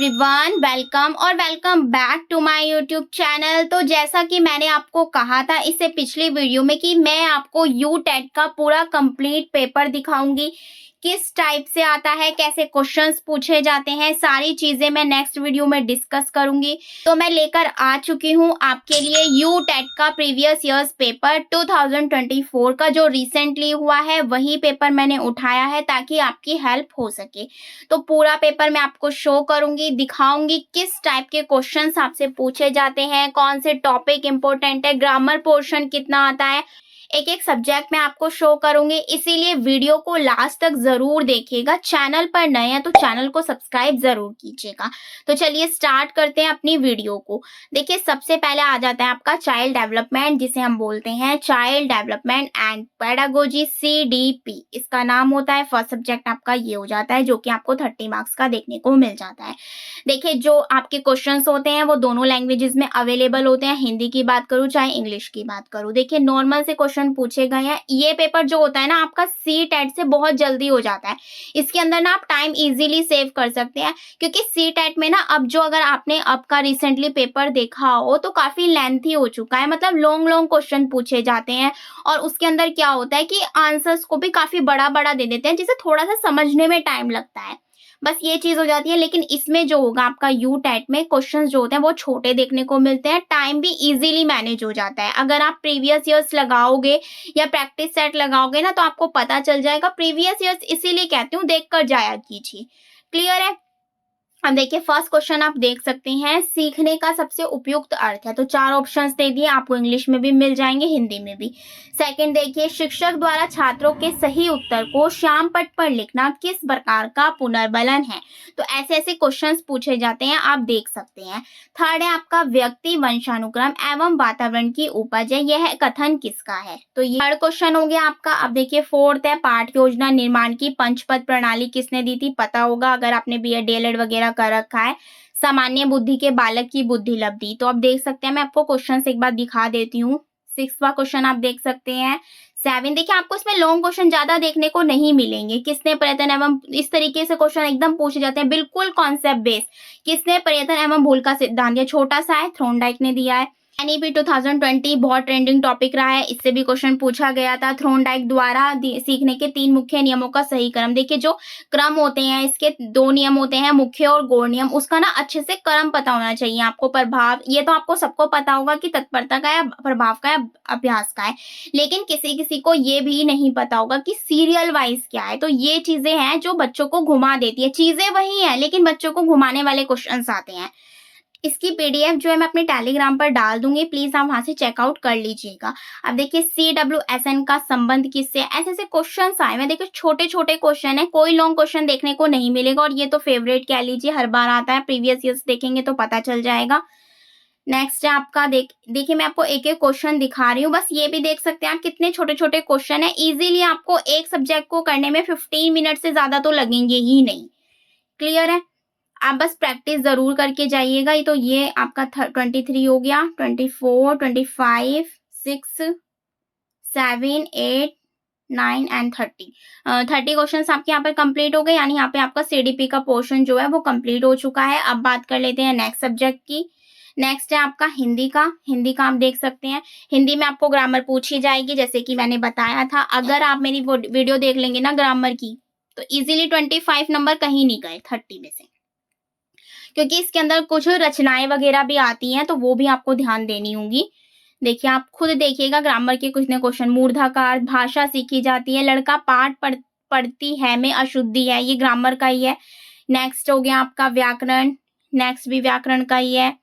Everyone, welcome और welcome back to my YouTube channel. तो जैसा कि मैंने आपको कहा था इससे पिछली वीडियो में कि मैं आपको यू टेट का पूरा कंप्लीट पेपर दिखाऊंगी, किस टाइप से आता है, कैसे क्वेश्चंस पूछे जाते हैं, सारी चीजें मैं नेक्स्ट वीडियो में डिस्कस करूंगी। तो मैं लेकर आ चुकी हूं आपके लिए यू टेट का प्रीवियस ईयर्स पेपर 2024 का जो रिसेंटली हुआ है, वही पेपर मैंने उठाया है ताकि आपकी हेल्प हो सके। तो पूरा पेपर मैं आपको शो करूंगी, दिखाऊंगी किस टाइप के क्वेश्चंस आपसे पूछे जाते हैं, कौन से टॉपिक इंपॉर्टेंट है, ग्रामर पोर्शन कितना आता है, एक एक सब्जेक्ट में आपको शो करूंगी। इसीलिए वीडियो को लास्ट तक जरूर देखिएगा। चैनल पर नए हैं तो चैनल को सब्सक्राइब जरूर कीजिएगा। तो चलिए स्टार्ट करते हैं अपनी वीडियो को। देखिए, सबसे पहले आ जाता है आपका चाइल्ड डेवलपमेंट, जिसे हम बोलते हैं child development and pedagogy, CDP इसका नाम होता है। फर्स्ट सब्जेक्ट आपका ये हो जाता है, जो कि आपको 30 मार्क्स का देखने को मिल जाता है। देखिए, जो आपके क्वेश्चंस होते हैं वो दोनों लैंग्वेजेस में अवेलेबल होते हैं। हिंदी की बात करूं चाहे इंग्लिश की बात करूं, देखिए नॉर्मल से क्वेश्चन पूछे गए हैं। ये पेपर जो होता है ना आपका सी टेट से बहुत जल्दी हो जाता है। इसके अंदर ना आप टाइम इजीली सेव कर सकते हैं, क्योंकि सी टेट में ना अब जो अगर आपने अब का रिसेंटली पेपर देखा हो तो काफी लेंथी हो चुका है, मतलब लॉन्ग लॉन्ग क्वेश्चन पूछे जाते हैं। और उसके अंदर क्या होता है कि आंसर्स को भी काफी बड़ा बड़ा दे देते हैं, जिसे थोड़ा सा समझने में टाइम लगता है। बस ये चीज हो जाती है। लेकिन इसमें जो होगा आपका यू टेट में क्वेश्चंस जो होते हैं वो छोटे देखने को मिलते हैं, टाइम भी इजीली मैनेज हो जाता है। अगर आप प्रीवियस ईयर्स लगाओगे या प्रैक्टिस सेट लगाओगे ना तो आपको पता चल जाएगा। प्रीवियस ईयर्स इसीलिए कहती हूँ, देख कर जाया कीजिए। क्लियर है? अब देखिए, फर्स्ट क्वेश्चन आप देख सकते हैं, सीखने का सबसे उपयुक्त अर्थ है। तो 4 ऑप्शंस दे दिए, आपको इंग्लिश में भी मिल जाएंगे, हिंदी में भी। सेकंड देखिए, शिक्षक द्वारा छात्रों के सही उत्तर को श्याम पट पर लिखना किस प्रकार का पुनर्बलन है। तो ऐसे ऐसे क्वेश्चंस पूछे जाते हैं, आप देख सकते हैं। थर्ड है आपका, व्यक्ति वंशानुक्रम एवं वातावरण की उपज है, यह कथन किसका है। तो ये थर्ड क्वेश्चन हो गया आपका। अब देखिए, फोर्थ है, पाठ योजना निर्माण की पंचपद प्रणाली किसने दी थी। पता होगा अगर आपने BA DLED वगैरह कर रखा है। सामान्य बुद्धि के बालक की बुद्धि लब्धि। तो अब देख सकते हैं, मैं आपको क्वेश्चन एक बार दिखा देती हूँ। 6वां क्वेश्चन आप देख सकते हैं। 7 देखिए, आपको इसमें लॉन्ग क्वेश्चन ज्यादा देखने को नहीं मिलेंगे। किसने पर्यटन एवं, इस तरीके से क्वेश्चन एकदम पूछे जाते हैं, बिल्कुल कॉन्सेप्ट बेस्ड। किसने पर्यटन एवं भूल का सिद्धांत, ये छोटा सा है, थ्रोनडाइक ने दिया है। NEP 2020 बहुत ट्रेंडिंग टॉपिक रहा है, इससे भी क्वेश्चन पूछा गया था। थ्रोनडाइक द्वारा सीखने के 3 मुख्य नियमों का सही क्रम। देखिए, जो क्रम होते हैं इसके 2 नियम होते हैं, मुख्य और गौण नियम। उसका ना अच्छे से क्रम पता होना चाहिए आपको। प्रभाव, ये तो आपको सबको पता होगा कि तत्परता का या प्रभाव का या अभ्यास का है। लेकिन किसी किसी को ये भी नहीं पता होगा कि सीरियल वाइज क्या है। तो ये चीजें हैं जो बच्चों को घुमा देती है। चीजें वही है लेकिन बच्चों को घुमाने वाले क्वेश्चन आते हैं। इसकी PDF जो है मैं अपने टेलीग्राम पर डाल दूंगी, प्लीज आप वहां से चेकआउट कर लीजिएगा। अब देखिए, CWSN का संबंध किससे, ऐसे ऐसे क्वेश्चन आए हैं। देखिए, छोटे छोटे क्वेश्चन है, कोई लॉन्ग क्वेश्चन देखने को नहीं मिलेगा। और ये तो फेवरेट कह लीजिए, हर बार आता है। प्रीवियस ईयर्स देखेंगे तो पता चल जाएगा। नेक्स्ट है आपका, देखिए मैं आपको एक एक क्वेश्चन दिखा रही हूँ, बस ये भी देख सकते हैं आप कितने छोटे छोटे क्वेश्चन है। इजीली आपको एक सब्जेक्ट को करने में 15 मिनट से ज्यादा तो लगेंगे ही नहीं। क्लियर है? आप बस प्रैक्टिस जरूर करके जाइएगा। ये तो ये आपका 23 हो गया, 24, 25, 6, 7, 8, 9 एंड 30। 30 क्वेश्चन आपके यहाँ पर कंप्लीट हो गए, यानी यहाँ पे आपका CDP का पोर्शन जो है वो कंप्लीट हो चुका है। अब बात कर लेते हैं नेक्स्ट सब्जेक्ट की। नेक्स्ट है आपका हिंदी का। हिंदी का आप देख सकते हैं, हिंदी में आपको ग्रामर पूछी जाएगी, जैसे कि मैंने बताया था। अगर आप मेरी वीडियो देख लेंगे ना ग्रामर की, तो इजीली 25 नंबर कहीं नहीं गए 30 में से, क्योंकि इसके अंदर कुछ रचनाएं वगैरह भी आती हैं, तो वो भी आपको ध्यान देनी होगी। देखिए, आप खुद देखिएगा ग्रामर के कुछ न क्वेश्चन। मूर्धाकार, भाषा सीखी जाती है, लड़का पाठ पढ़ती है में अशुद्धि है, ये ग्रामर का ही है। नेक्स्ट हो गया आपका व्याकरण, नेक्स्ट भी व्याकरण का ही है।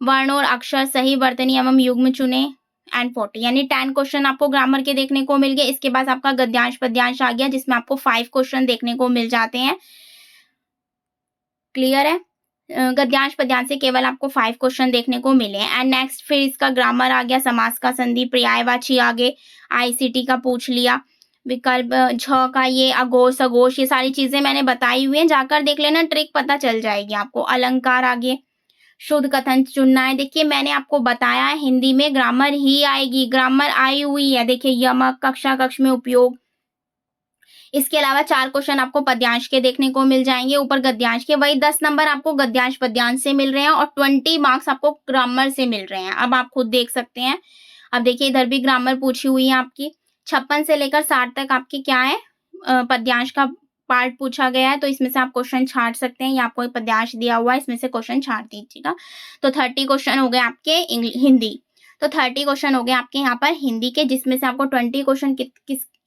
वर्ण और अक्षर सही वर्तनी एवं युग्म चुने एंड 40, यानी 10 क्वेश्चन आपको ग्रामर के देखने को मिल गए। इसके बाद आपका गद्यांश पद्यांश आ गया, जिसमें आपको 5 क्वेश्चन देखने को मिल जाते हैं। क्लियर है? गद्यांश पद्यांश से केवल आपको 5 क्वेश्चन देखने को मिले हैं। एंड नेक्स्ट फिर इसका ग्रामर आ गया, समास का संधि, पर्यायवाची आगे ICT का पूछ लिया, विकल्प झ का ये अघोष अघोष, ये सारी चीजें मैंने बताई हुई हैं, जाकर देख लेना, ट्रिक पता चल जाएगी आपको। अलंकार आगे, शुद्ध कथन चुनना है। देखिए, मैंने आपको बताया है हिंदी में ग्रामर ही आएगी, ग्रामर आई हुई है। देखिए, यमक, कक्षा कक्ष में उपयोग, इसके अलावा 4 क्वेश्चन आपको पद्यांश के देखने को मिल जाएंगे, ऊपर गद्यांश के। वही 10 नंबर आपको गद्यांश पद्यांश से मिल रहे हैं और 20 मार्क्स आपको ग्रामर से मिल रहे हैं। अब आप खुद देख सकते हैं। अब देखिए इधर भी ग्रामर पूछी हुई है आपकी। 56 से लेकर 60 तक आपकी क्या है, पद्यांश का पार्ट पूछा गया है, तो इसमें से आप क्वेश्चन छांट सकते हैं। या आपको पद्यांश दिया हुआ है, इसमें से क्वेश्चन छांट दीजिएगा। तो 30 क्वेश्चन हो गए आपके हिंदी। तो 30 क्वेश्चन हो गए आपके यहाँ पर हिंदी के, जिसमें से आपको 20 क्वेश्चन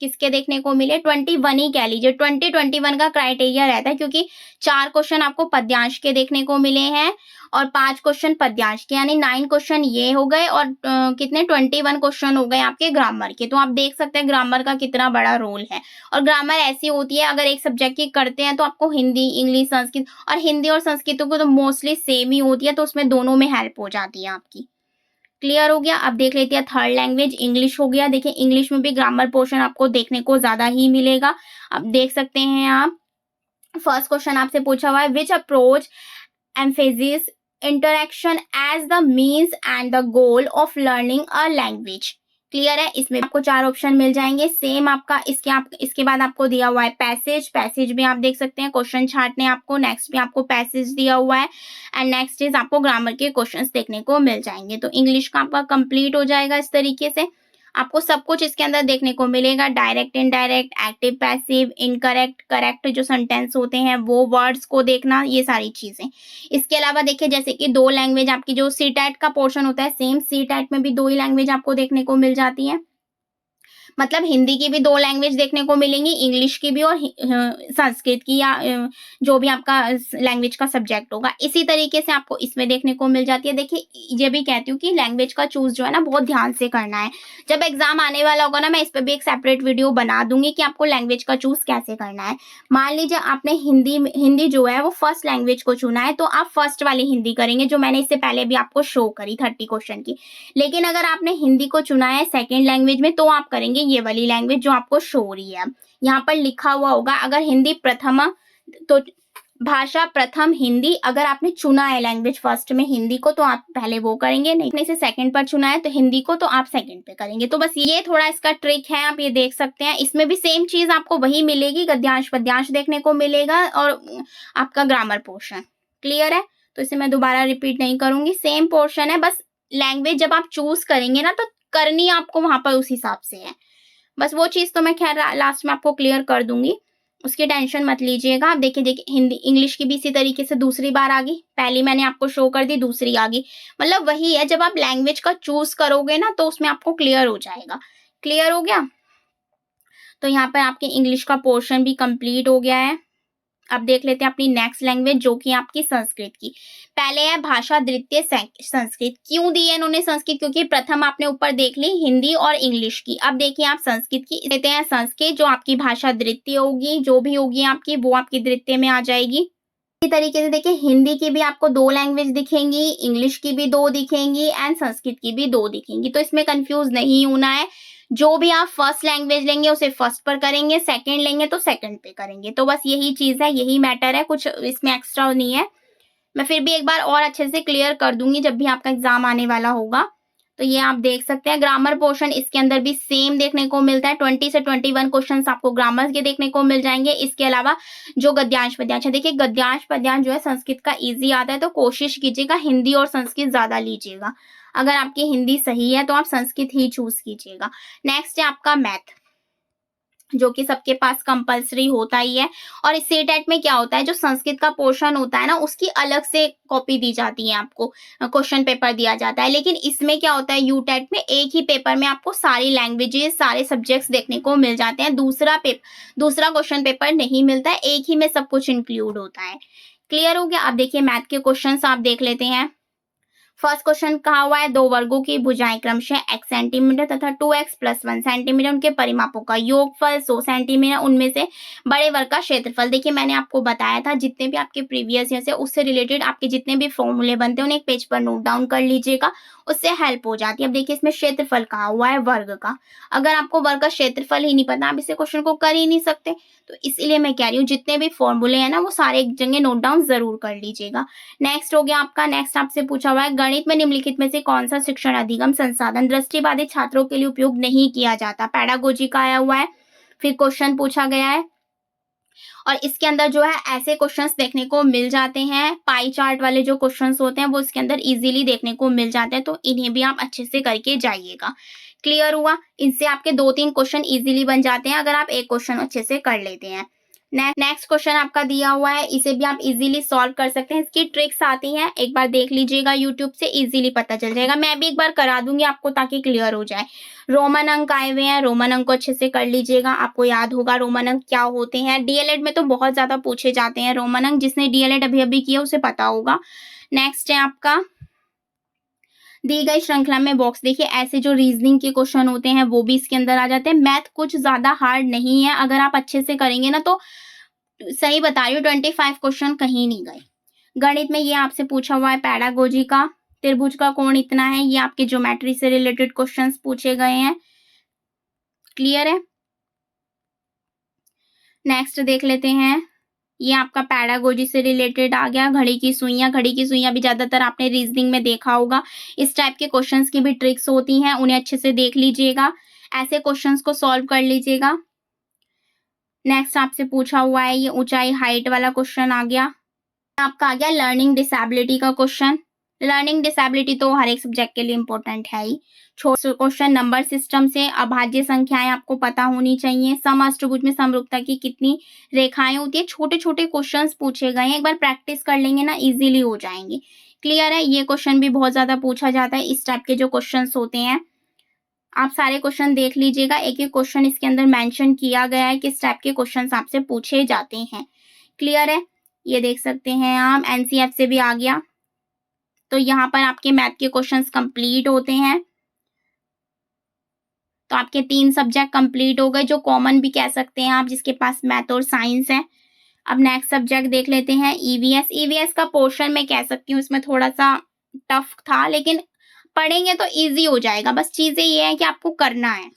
किसके देखने को मिले, 21 ही कह लीजिए। 21 का क्राइटेरिया रहता है, क्योंकि 4 क्वेश्चन आपको पद्यांश के देखने को मिले हैं और 5 क्वेश्चन पद्यांश के, यानी 9 क्वेश्चन ये हो गए और कितने 21 क्वेश्चन हो गए आपके ग्रामर के। तो आप देख सकते हैं ग्रामर का कितना बड़ा रोल है। और ग्रामर ऐसी होती है, अगर एक सब्जेक्ट की करते हैं तो आपको हिंदी, इंग्लिश, संस्कृत, और हिंदी और संस्कृत को तो मोस्टली सेम ही होती है, तो उसमें दोनों में हेल्प हो जाती है आपकी। क्लियर हो गया। अब देख लेते हैं थर्ड लैंग्वेज इंग्लिश हो गया। देखिए इंग्लिश में भी ग्रामर पोर्शन आपको देखने को ज्यादा ही मिलेगा। अब देख सकते हैं आप, फर्स्ट क्वेश्चन आपसे पूछा हुआ है, which approach emphasis interaction as the means and the goal of learning a language. Clear है। इसमें आपको 4 ऑप्शन मिल जाएंगे सेम आपका। इसके बाद आपको दिया हुआ है पैसेज भी आप देख सकते हैं, क्वेश्चन छांटने आपको। नेक्स्ट भी आपको पैसेज दिया हुआ है एंड नेक्स्ट इज आपको ग्रामर के क्वेश्चंस देखने को मिल जाएंगे। तो इंग्लिश का आपका कंप्लीट हो जाएगा इस तरीके से। आपको सब कुछ इसके अंदर देखने को मिलेगा, direct, indirect, active, passive, incorrect, correct जो सेंटेंस होते हैं वो वर्ड्स को देखना, ये सारी चीजें। इसके अलावा देखिए जैसे कि 2 लैंग्वेज आपकी जो सीटेट का पोर्शन होता है, सेम सीटेट में भी 2 ही लैंग्वेज आपको देखने को मिल जाती है। मतलब हिंदी की भी 2 लैंग्वेज देखने को मिलेंगी, इंग्लिश की भी और संस्कृत की, या जो भी आपका लैंग्वेज का सब्जेक्ट होगा। इसी तरीके से आपको इसमें देखने को मिल जाती है। देखिए ये भी कहती हूँ कि लैंग्वेज का चूज जो है ना बहुत ध्यान से करना है। जब एग्जाम आने वाला होगा ना, मैं इस पर भी एक सेपरेट वीडियो बना दूंगी कि आपको लैंग्वेज का चूज कैसे करना है। मान लीजिए आपने हिंदी जो है वो फर्स्ट लैंग्वेज को चुना है, तो आप फर्स्ट वाली हिंदी करेंगे जो मैंने इससे पहले भी आपको शो करी 30 क्वेश्चन की। लेकिन अगर आपने हिंदी को चुना है सेकेंड लैंग्वेज में, तो आप करेंगे ये वाली लैंग्वेज जो आपको शो हो रही है। यहाँ पर लिखा हुआ होगा, अगर हिंदी प्रथम तो भाषा प्रथम हिंदी, अगर आपने चुना है लैंग्वेज फर्स्ट में हिंदी को तो आप पहले वो करेंगे, नहीं इसे सेकंड पर चुना है तो हिंदी को तो आप सेकंड पे करेंगे। तो बस ये थोड़ा इसका ट्रिक है, आप ये देख सकते हैं। इसमें भी सेम चीज आपको वही मिलेगी, गद्यांश पद्यांश देखने को मिलेगा और आपका ग्रामर पोर्शन। क्लियर है। तो इसे मैं दोबारा रिपीट नहीं करूंगी, सेम पोर्शन है। बस लैंग्वेज जब आप चूज करेंगे ना तो करनी आपको वहां पर उस हिसाब से है। बस वो चीज तो मैं खैर लास्ट में आपको क्लियर कर दूंगी, उसकी टेंशन मत लीजिएगा। आप देखिए हिंदी इंग्लिश की भी इसी तरीके से दूसरी बार आ गई, पहली मैंने आपको शो कर दी, दूसरी आ गई। मतलब वही है, जब आप लैंग्वेज का चूज करोगे ना तो उसमें आपको क्लियर हो जाएगा। क्लियर हो गया। तो यहाँ पर आपके इंग्लिश का पोर्शन भी कंप्लीट हो गया है। अब देख लेते हैं अपनी नेक्स्ट लैंग्वेज जो कि आपकी संस्कृत की। पहले है भाषा द्वितीय संस्कृत। क्यों दी है इन्होंने संस्कृत, क्योंकि प्रथम आपने ऊपर देख ली हिंदी और इंग्लिश की। अब देखिए आप संस्कृत की देते हैं संस्कृत, जो आपकी भाषा द्वितीय होगी, जो भी होगी आपकी वो आपकी द्वितीय में आ जाएगी। इसी तरीके से देखिए हिंदी की भी आपको 2 लैंग्वेज दिखेंगी, इंग्लिश की भी 2 दिखेंगी एंड संस्कृत की भी 2 दिखेंगी। तो इसमें कंफ्यूज नहीं होना है, जो भी आप फर्स्ट लैंग्वेज लेंगे उसे फर्स्ट पर करेंगे, सेकंड लेंगे तो सेकंड पे करेंगे। तो बस यही चीज है, यही मैटर है, कुछ इसमें एक्स्ट्रा नहीं है। मैं फिर भी एक बार और अच्छे से क्लियर कर दूंगी जब भी आपका एग्जाम आने वाला होगा। तो ये आप देख सकते हैं ग्रामर पोर्शन इसके अंदर भी सेम देखने को मिलता है। 20 से 21 क्वेश्चन आपको ग्रामर के देखने को मिल जाएंगे। इसके अलावा जो गद्यांश पद्यांश है, देखिए गद्यांश पद्यांश जो है संस्कृत का इजी आता है, तो कोशिश कीजिएगा हिंदी और संस्कृत ज्यादा लीजिएगा। अगर आपकी हिंदी सही है तो आप संस्कृत ही चूज कीजिएगा। नेक्स्ट है आपका मैथ, जो कि सबके पास कंपलसरी होता ही है। और इस सीटेट में क्या होता है, जो संस्कृत का पोर्शन होता है ना उसकी अलग से कॉपी दी जाती है, आपको क्वेश्चन पेपर दिया जाता है। लेकिन इसमें क्या होता है, यूटेट में एक ही पेपर में आपको सारी लैंग्वेजेस सारे सब्जेक्ट्स देखने को मिल जाते हैं। दूसरा क्वेश्चन पेपर नहीं मिलता है, एक ही में सब कुछ इंक्लूड होता है। क्लियर हो गया। अब देखिए मैथ के क्वेश्चन आप देख लेते हैं। फर्स्ट क्वेश्चन कहा हुआ है, 2 वर्गों की भुजाएं क्रमशः x सेंटीमीटर तथा 2x + 1 सेंटीमीटर, उनके परिमापों का योगफल 100 सेंटीमीटर, उनमें से बड़े वर्ग का क्षेत्रफल। देखिए मैंने आपको बताया था जितने भी आपके प्रीवियस ईयर से उससे रिलेटेड आपके जितने भी फॉर्मूले बनते हैं उन्हें एक पेज पर नोट डाउन कर लीजिएगा, उससे हेल्प हो जाती है। अब देखिए इसमें क्षेत्रफल कहा हुआ है वर्ग का, अगर आपको वर्ग का क्षेत्रफल ही नहीं पता आप इसे क्वेश्चन को कर ही नहीं सकते। तो इसलिए मैं कह रही हूँ जितने भी फॉर्मूले हैं ना वो सारे एक जगह नोट डाउन जरूर कर लीजिएगा। नेक्स्ट हो गया आपका, नेक्स्ट आपसे पूछा हुआ है, गणित में निम्नलिखित में से कौन सा शिक्षण अधिगम संसाधन दृष्टिबाधित छात्रों के लिए उपयोग नहीं किया जाता। पैडागोजी का आया हुआ है। फिर क्वेश्चन पूछा गया है और इसके अंदर जो है ऐसे क्वेश्चंस देखने को मिल जाते हैं, पाई चार्ट वाले जो क्वेश्चंस होते हैं वो इसके अंदर इजीली देखने को मिल जाते हैं, तो इन्हें भी आप अच्छे से करके जाइएगा। क्लियर हुआ? इनसे आपके 2-3 क्वेश्चन इजीली बन जाते हैं अगर आप एक क्वेश्चन अच्छे से कर लेते हैं। नेक्स्ट क्वेश्चन आपका दिया हुआ है, इसे भी आप इजीली सॉल्व कर सकते हैं। इसकी ट्रिक्स आती हैं, एक बार देख लीजिएगा, यूट्यूब से इजीली पता चल जाएगा। मैं भी एक बार करा दूंगी आपको ताकि क्लियर हो जाए। रोमन अंक आए हुए हैं, रोमन अंक को अच्छे से कर लीजिएगा, आपको याद होगा रोमन अंक क्या होते हैं। डीएलएड में तो बहुत ज्यादा पूछे जाते हैं रोमन अंक, जिसने डीएलएड अभी अभी किया उसे पता होगा। नेक्स्ट है आपका दी गई श्रृंखला में बॉक्स, देखिए ऐसे जो रीजनिंग के क्वेश्चन होते हैं वो भी इसके अंदर आ जाते हैं। मैथ कुछ ज्यादा हार्ड नहीं है, अगर आप अच्छे से करेंगे ना तो सही बता रही हूँ 25 क्वेश्चन कहीं नहीं गए। गणित में ये आपसे पूछा हुआ है पैडागोजी का, त्रिभुज का कोण इतना है, ये आपके ज्योमेट्री से रिलेटेड क्वेश्चंस पूछे गए हैं। क्लियर है? नेक्स्ट देख लेते हैं, ये आपका पैडागोजी से रिलेटेड आ गया। घड़ी की सुइयां भी ज्यादातर आपने रीजनिंग में देखा होगा। इस टाइप के क्वेश्चंस की भी ट्रिक्स होती हैं, उन्हें अच्छे से देख लीजिएगा, ऐसे क्वेश्चंस को सॉल्व कर लीजिएगा। नेक्स्ट आपसे पूछा हुआ है ये ऊंचाई हाइट वाला क्वेश्चन आ गया। आपका आ गया लर्निंग डिसेबिलिटी का क्वेश्चन। लर्निंग डिसेबिलिटी तो हर एक सब्जेक्ट के लिए इंपॉर्टेंट है ही। छोटे क्वेश्चन नंबर सिस्टम से, अभाज्य संख्याएं आपको पता होनी चाहिए। समअष्टभुज में समरूपता की कितनी रेखाएं होती है, छोटे छोटे क्वेश्चंस पूछे गए हैं, एक बार प्रैक्टिस कर लेंगे ना इजीली हो जाएंगे। क्लियर है? ये क्वेश्चन भी बहुत ज्यादा पूछा जाता है, इस टाइप के जो क्वेश्चन होते हैं। आप सारे क्वेश्चन देख लीजिएगा, एक एक क्वेश्चन इसके अंदर मेंशन किया गया है किस टाइप के क्वेश्चंस आपसे पूछे जाते हैं। क्लियर है? ये देख सकते हैं आप, एनसीएफ से भी आ गया। तो यहाँ पर आपके मैथ के क्वेश्चंस कंप्लीट होते हैं। तो आपके 3 सब्जेक्ट कंप्लीट हो गए, जो कॉमन भी कह सकते हैं आप, जिसके पास मैथ और साइंस है। अब नेक्स्ट सब्जेक्ट देख लेते हैं ईवीएस। ईवीएस का पोर्शन मैं कह सकती हूँ इसमें थोड़ा सा टफ था, लेकिन पढ़ेंगे तो इजी हो जाएगा, बस चीजें ये है कि आपको करना है।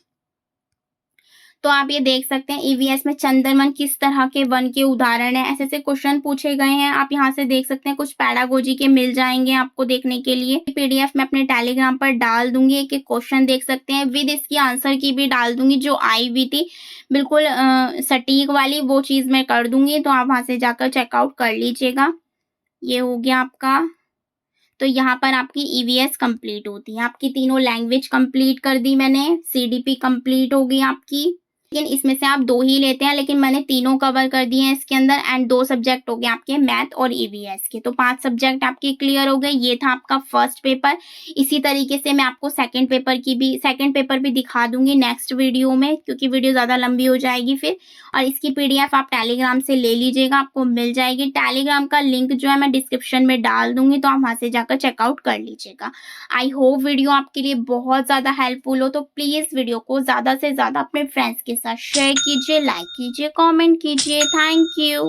तो आप ये देख सकते हैं ईवीएस में चंद्रमन किस तरह के वन के उदाहरण है, ऐसे ऐसे क्वेश्चन पूछे गए हैं। आप यहाँ से देख सकते हैं, कुछ पैडागोजी के मिल जाएंगे आपको देखने के लिए। पीडीएफ में अपने टेलीग्राम पर डाल दूंगी, एक एक क्वेश्चन देख सकते हैं, विद इसकी आंसर की भी डाल दूंगी, जो आई हुई थी बिल्कुल सटीक वाली, वो चीज मैं कर दूंगी, तो आप वहां से जाकर चेकआउट कर लीजिएगा। ये हो गया आपका। तो यहाँ पर आपकी ईवीएस कंप्लीट होती है। आपकी तीनों लैंग्वेज कंप्लीट कर दी मैंने, सीडीपी कंप्लीट हो गई आपकी। लेकिन इसमें से आप 2 ही लेते हैं, लेकिन मैंने तीनों कवर कर दिए हैं इसके अंदर। एंड 2 सब्जेक्ट हो गए आपके मैथ और ईवीएस के, तो 5 सब्जेक्ट आपके क्लियर हो गए। ये था आपका फर्स्ट पेपर। इसी तरीके से मैं आपको सेकंड पेपर भी दिखा दूंगी नेक्स्ट वीडियो में, क्योंकि वीडियो ज्यादा लंबी हो जाएगी फिर। और इसकी पीडीएफ आप टेलीग्राम से ले लीजिएगा, आपको मिल जाएगी। टेलीग्राम का लिंक जो है मैं डिस्क्रिप्शन में डाल दूंगी, तो आप वहां से जाकर चेकआउट कर लीजिएगा। आई होप वीडियो आपके लिए बहुत ज्यादा हेल्पफुल हो, तो प्लीज वीडियो को ज्यादा से ज्यादा अपने फ्रेंड्स के साथ शेयर कीजिए, लाइक कीजिए, कमेंट कीजिए। Thank you.